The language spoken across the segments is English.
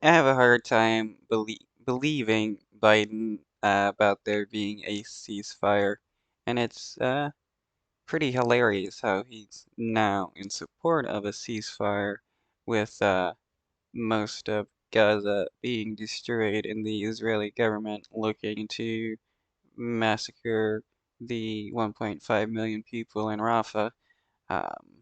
I have a hard time believing Biden about there being a ceasefire, and it's pretty hilarious how he's now in support of a ceasefire with most of Gaza being destroyed and the Israeli government looking to massacre the 1.5 million people in Rafah. Um,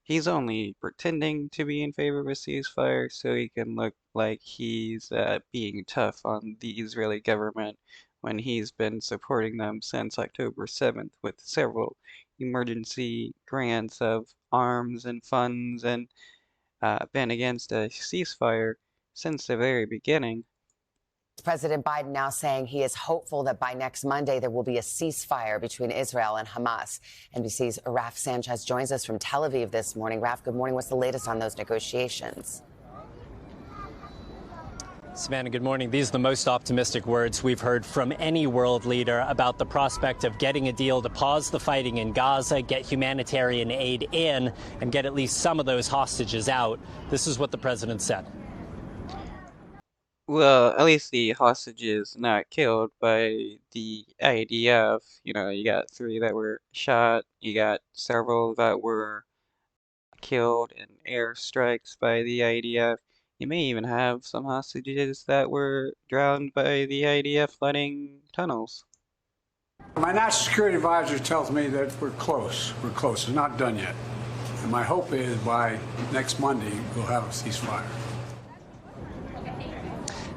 He's only pretending to be in favor of a ceasefire so he can look like he's being tough on the Israeli government when he's been supporting them since October 7th with several emergency grants of arms and funds and been against a ceasefire since the very beginning. President Biden now saying he is hopeful that by next Monday there will be a ceasefire between Israel and Hamas. NBC's Raf Sanchez joins us from Tel Aviv this morning. Raf, good morning. What's the latest on those negotiations? Savannah, good morning. These are the most optimistic words we've heard from any world leader about the prospect of getting a deal to pause the fighting in Gaza, get humanitarian aid in, and get at least some of those hostages out. This is what the president said. Well, at least the hostages not killed by the IDF. You know, you got 3 that were shot, you got several that were killed in airstrikes by the IDF. You may even have some hostages that were drowned by the IDF flooding tunnels. My national security advisor tells me that we're close. We're close. It's not done yet. And my hope is by next Monday, we'll have a ceasefire.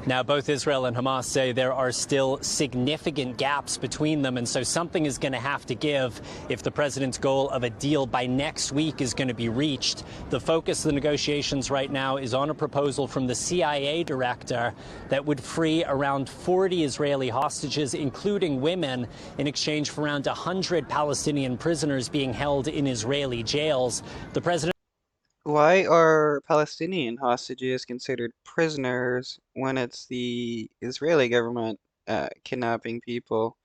Now, both Israel and Hamas say there are still significant gaps between them, and so something is going to have to give if the president's goal of a deal by next week is going to be reached. The focus of the negotiations right now is on a proposal from the CIA director that would free around 40 Israeli hostages, including women, in exchange for around 100 Palestinian prisoners being held in Israeli jails. The president Why are Palestinian hostages considered prisoners when it's the Israeli government kidnapping people?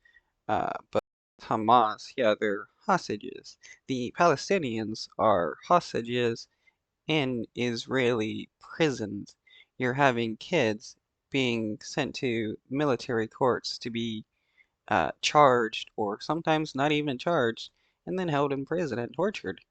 But Hamas, yeah, they're hostages. The Palestinians are hostages in Israeli prisons. You're having kids being sent to military courts to be charged, or sometimes not even charged, and then held in prison and tortured.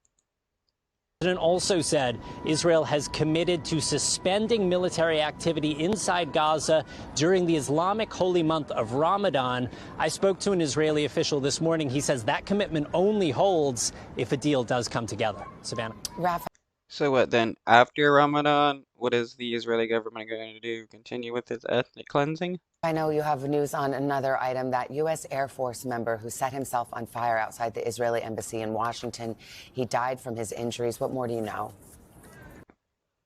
The president also said Israel has committed to suspending military activity inside Gaza during the Islamic holy month of Ramadan. I spoke to an Israeli official this morning. He says that commitment only holds if a deal does come together. Savannah. Raf, So what then, after Ramadan, what is the Israeli government going to do? Continue with its ethnic cleansing? I know you have news on another item, that U.S. Air Force member who set himself on fire outside the Israeli embassy in Washington. He died from his injuries. What more do you know?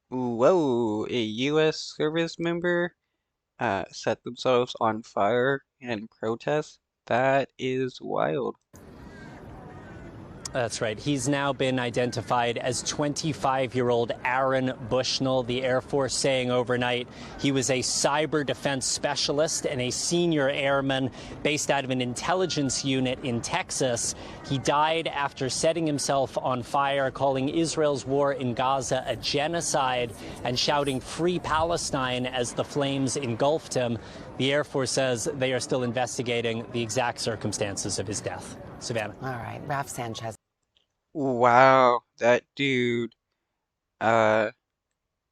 Whoa, a U.S. service member set themselves on fire in protest? That is wild. That's right. He's now been identified as 25-year-old Aaron Bushnell. The Air Force saying overnight he was a cyber defense specialist and a senior airman based out of an intelligence unit in Texas. He died after setting himself on fire, calling Israel's war in Gaza a genocide and shouting "Free Palestine" as the flames engulfed him. The Air Force says they are still investigating the exact circumstances of his death. Savannah. All right, Raf Sanchez. Wow, that dude, uh,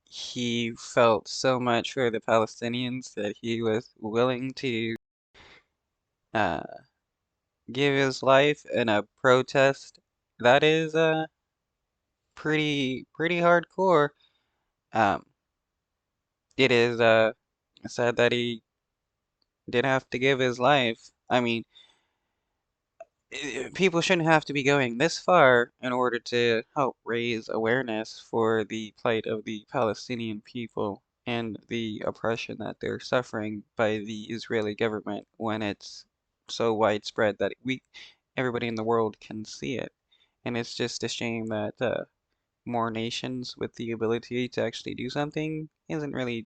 he felt so much for the Palestinians that he was willing to uh, give his life in a protest. That is pretty hardcore. Um, it is sad that he did have to give his life. I mean, people shouldn't have to be going this far in order to help raise awareness for the plight of the Palestinian people and the oppression that they're suffering by the Israeli government when it's so widespread that everybody in the world can see it. And it's just a shame that more nations with the ability to actually do something isn't really